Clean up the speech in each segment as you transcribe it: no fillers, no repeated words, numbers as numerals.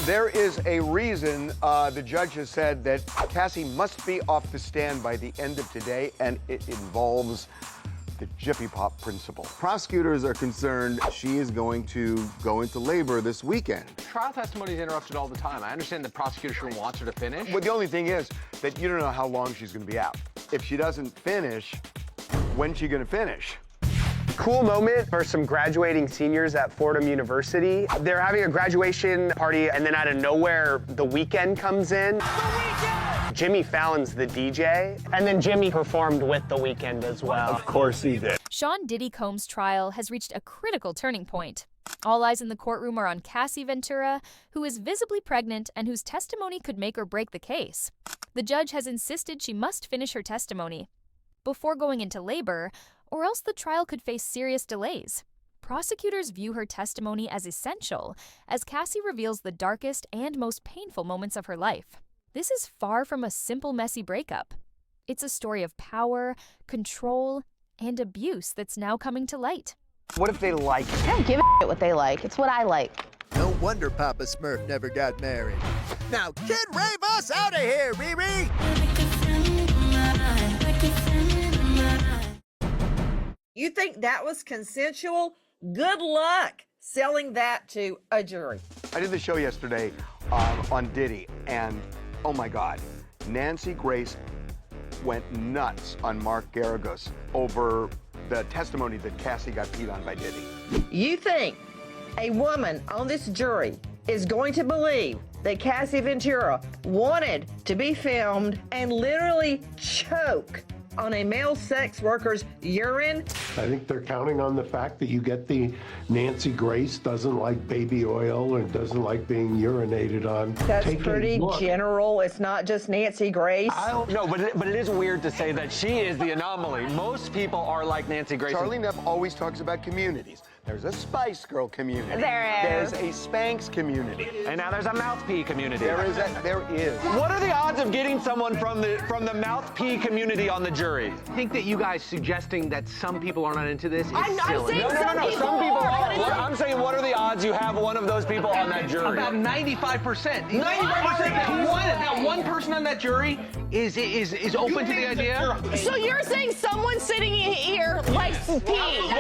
There is a reason the judge has said that Cassie must be off the stand by the end of today, and it involves the Jiffy Pop principle. Prosecutors are concerned she is going to go into labor this weekend. Trial testimony is interrupted all the time. I understand the prosecutor wants her to finish. But the only thing is that you don't know how long she's going to be out. If she doesn't finish, when's she going to finish? Cool moment for some graduating seniors at Fordham University. They're having a graduation party, and then out of nowhere, The Weeknd comes in. The Weeknd! Jimmy Fallon's the DJ, and then Jimmy performed with The Weeknd as well. Of course he did. Sean Diddy Combs' trial has reached a critical turning point. All eyes in the courtroom are on Cassie Ventura, who is visibly pregnant and whose testimony could make or break the case. The judge has insisted she must finish her testimony before going into labor, or else the trial could face serious delays. Prosecutors view her testimony as essential, as Cassie reveals the darkest and most painful moments of her life. This is far from a simple, messy breakup. It's a story of power, control, and abuse that's now coming to light. What if they like it? I don't give a shit what they like. It's what I like. No wonder Papa Smurf never got married. Now get Rave us out of here, Riri! You think that was consensual? Good luck selling that to a jury. I did the show yesterday on Diddy, and oh my God, Nancy Grace went nuts on Mark Garagos over the testimony that Cassie got peed on by Diddy. You think a woman on this jury is going to believe that Cassie Ventura wanted to be filmed and literally choke on a male sex worker's urine? I think they're counting on the fact that you get the Nancy Grace doesn't like baby oil and doesn't like being urinated on. That's pretty general. It's not just Nancy Grace. No, but it is weird to say that she is the anomaly. Most people are like Nancy Grace. Charlie Neff always talks about communities. There's a Spice Girl community. There is. There's a Spanx community. And now there's a mouth pee community. There is. What are the odds of getting someone from the mouth pee community on the jury? I think that you guys suggesting that some people are not into this is silly. I'm saying No. Some people are. I'm saying, what are the odds you have one of those people on that jury? About 95%. 95% that one person on that jury is open to the idea. So you're saying someone sitting in here likes pee?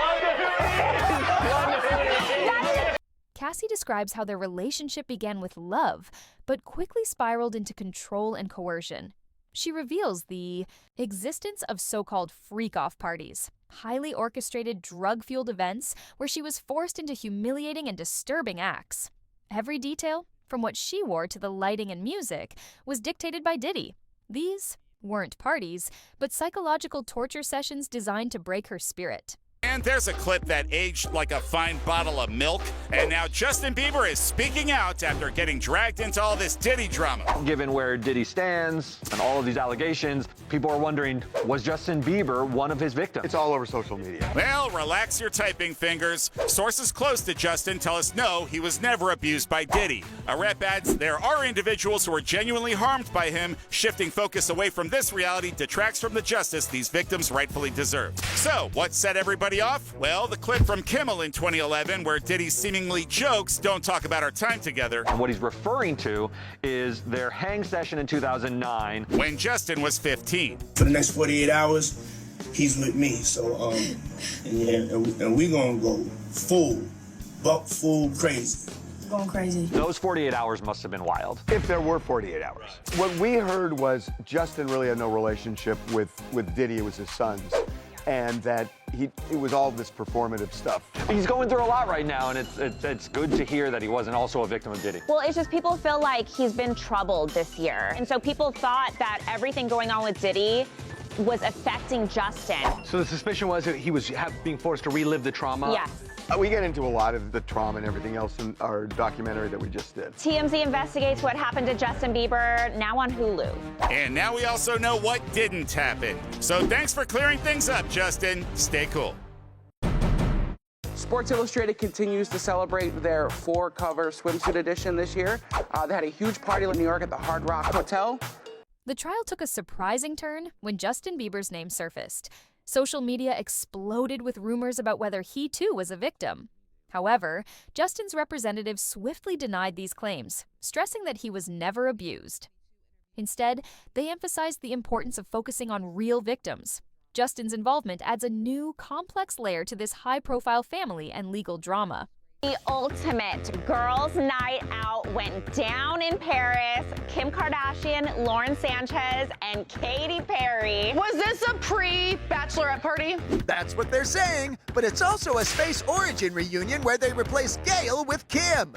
Cassie describes how their relationship began with love, but quickly spiraled into control and coercion. She reveals the existence of so-called freak-off parties, highly orchestrated, drug-fueled events where she was forced into humiliating and disturbing acts. Every detail, from what she wore to the lighting and music, was dictated by Diddy. These weren't parties, but psychological torture sessions designed to break her spirit. And there's a clip that aged like a fine bottle of milk. And now Justin Bieber is speaking out after getting dragged into all this Diddy drama. Given where Diddy stands and all of these allegations, people are wondering, was Justin Bieber one of his victims? It's all over social media. Well, relax your typing fingers. Sources close to Justin tell us no, he was never abused by Diddy. A rep adds there are individuals who are genuinely harmed by him. Shifting focus away from this reality detracts from the justice these victims rightfully deserve. So, what set everybody off? Well, the clip from Kimmel in 2011 where Diddy seemingly jokes, "Don't talk about our time together." And what he's referring to is their hang session in 2009. When Justin was 15. For the next 48 hours, he's with me. So, and we gonna go full crazy. Going crazy. Those 48 hours must have been wild. If there were 48 hours. What we heard was Justin really had no relationship with Diddy. It was his son's. And that it was all this performative stuff. He's going through a lot right now, and it's good to hear that he wasn't also a victim of Diddy. Well, it's just people feel like he's been troubled this year. And so people thought that everything going on with Diddy was affecting Justin. So the suspicion was that he was being forced to relive the trauma? Yes. We get into a lot of the trauma and everything else in our documentary that we just did. TMZ investigates what happened to Justin Bieber, now on Hulu. And now we also know what didn't happen. So thanks for clearing things up, Justin. Stay cool. Sports Illustrated continues to celebrate their 4-cover swimsuit edition this year. They had a huge party in New York at the Hard Rock Hotel. The trial took a surprising turn when Justin Bieber's name surfaced. Social media exploded with rumors about whether he too was a victim. However, Justien's representative swiftly denied these claims, stressing that he was never abused. Instead, they emphasized the importance of focusing on real victims. Justien's involvement adds a new, complex layer to this high-profile family and legal drama. The ultimate girls' night out went down in Paris. Kim Kardashian, Lauren Sanchez, and Katy Perry. Was this a pre-bachelorette party? That's what they're saying, but it's also a Space Origin reunion where they replace Gail with Kim.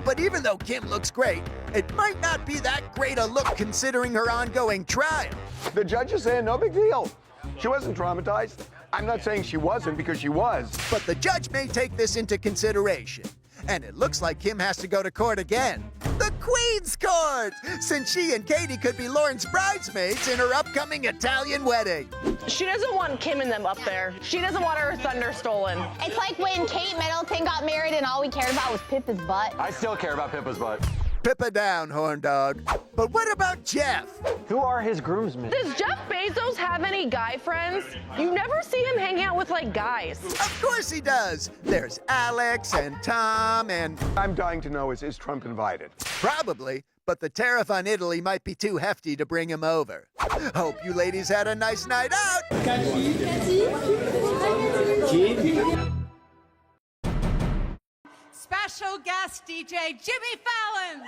But even though Kim looks great, it might not be that great a look considering her ongoing trial. The judge is saying no big deal. She wasn't traumatized. I'm not saying she wasn't, because she was. But the judge may take this into consideration. And it looks like Kim has to go to court again. The Queen's Court! Since she and Katie could be Lauren's bridesmaids in her upcoming Italian wedding. She doesn't want Kim and them up there. She doesn't want her thunder stolen. It's like when Kate Middleton got married and all we cared about was Pippa's butt. I still care about Pippa's butt. Pippa down, horn dog. But what about Jeff? Who are his groomsmen? Does Jeff Bezos have any guy friends? You never see him hang out with, like, guys. Of course he does. There's Alex and Tom and... I'm dying to know, is Trump invited? Probably, but the tariff on Italy might be too hefty to bring him over. Hope you ladies had a nice night out. Cassie? Special guest DJ Jimmy Fallon.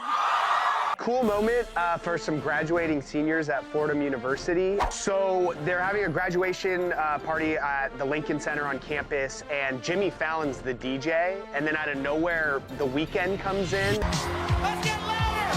Cool moment for some graduating seniors at Fordham University. So they're having a graduation party at the Lincoln Center on campus, and Jimmy Fallon's the DJ, and then out of nowhere, the Weeknd comes in. Let's get louder!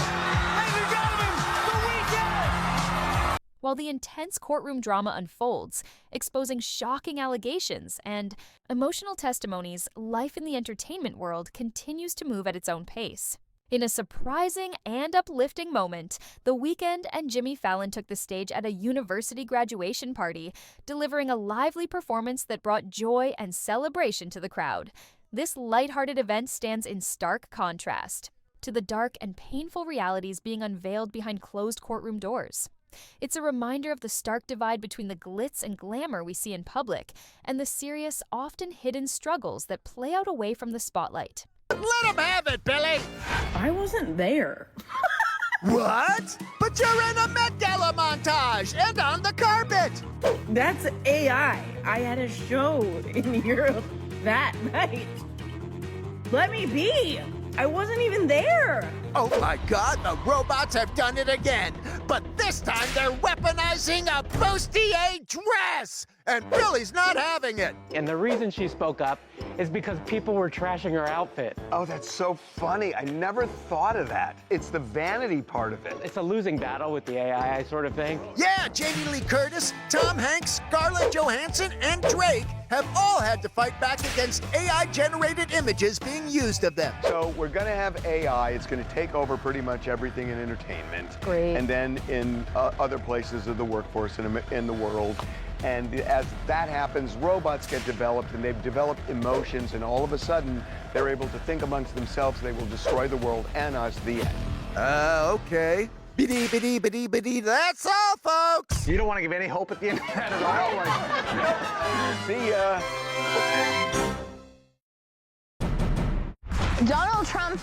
Ladies and gentlemen, the Weeknd! While the intense courtroom drama unfolds, exposing shocking allegations and emotional testimonies, life in the entertainment world continues to move at its own pace. In a surprising and uplifting moment, The Weeknd and Jimmy Fallon took the stage at a university graduation party, delivering a lively performance that brought joy and celebration to the crowd. This lighthearted event stands in stark contrast to the dark and painful realities being unveiled behind closed courtroom doors. It's a reminder of the stark divide between the glitz and glamour we see in public and the serious, often hidden struggles that play out away from the spotlight. Let him have it, Billy! I wasn't there. What? But you're in a Met Gala montage and on the carpet! That's AI. I had a show in Europe that night. Let me be. I wasn't even there. Oh my God, the robots have done it again. But this time they're weaponizing a bustier dress. And Billy's not having it. And the reason she spoke up is because people were trashing her outfit. Oh, that's so funny. I never thought of that. It's the vanity part of it. It's a losing battle with the AI, I sort of think. Yeah, Jamie Lee Curtis, Tom Hanks, Scarlett Johansson, and Drake have all had to fight back against AI-generated images being used of them. So we're going to have AI. It's going to take over pretty much everything in entertainment. Great. And then in other places of the workforce in the world. And as that happens, robots get developed, and they've developed emotions, and all of a sudden, they're able to think amongst themselves. They will destroy the world and us, the end. Okay. Biddy, biddy, biddy, biddy. That's all, folks. You don't want to give any hope at the end of that at all. See ya. Donald Trump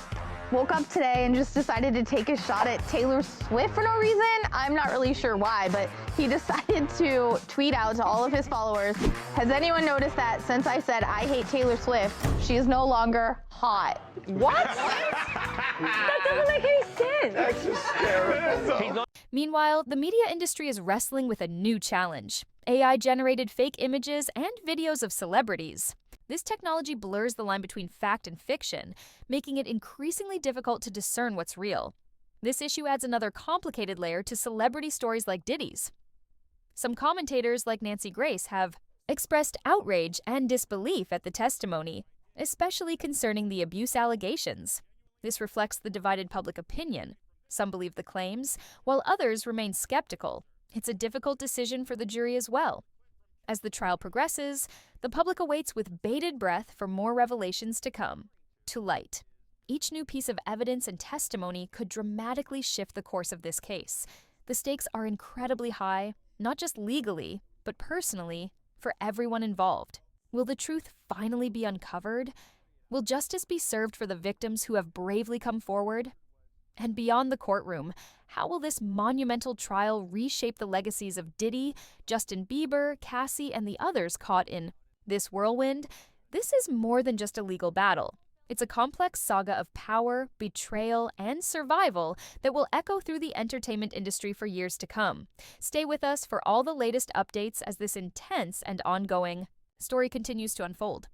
woke up today and just decided to take a shot at Taylor Swift for no reason. I'm not really sure why, but he decided to tweet out to all of his followers, has anyone noticed that since I said I hate Taylor Swift, she is no longer hot? What? That doesn't make any sense. That's hysterical. Meanwhile, the media industry is wrestling with a new challenge: AI-generated fake images and videos of celebrities. This technology blurs the line between fact and fiction, making it increasingly difficult to discern what's real. This issue adds another complicated layer to celebrity stories like Diddy's. Some commentators, like Nancy Grace, have expressed outrage and disbelief at the testimony, especially concerning the abuse allegations. This reflects the divided public opinion. Some believe the claims, while others remain skeptical. It's a difficult decision for the jury as well. As the trial progresses, the public awaits with bated breath for more revelations to come to light. Each new piece of evidence and testimony could dramatically shift the course of this case. The stakes are incredibly high, not just legally, but personally, for everyone involved. Will the truth finally be uncovered? Will justice be served for the victims who have bravely come forward? And beyond the courtroom, how will this monumental trial reshape the legacies of Diddy, Justin Bieber, Cassie, and the others caught in this whirlwind? This is more than just a legal battle. It's a complex saga of power, betrayal, and survival that will echo through the entertainment industry for years to come. Stay with us for all the latest updates as this intense and ongoing story continues to unfold.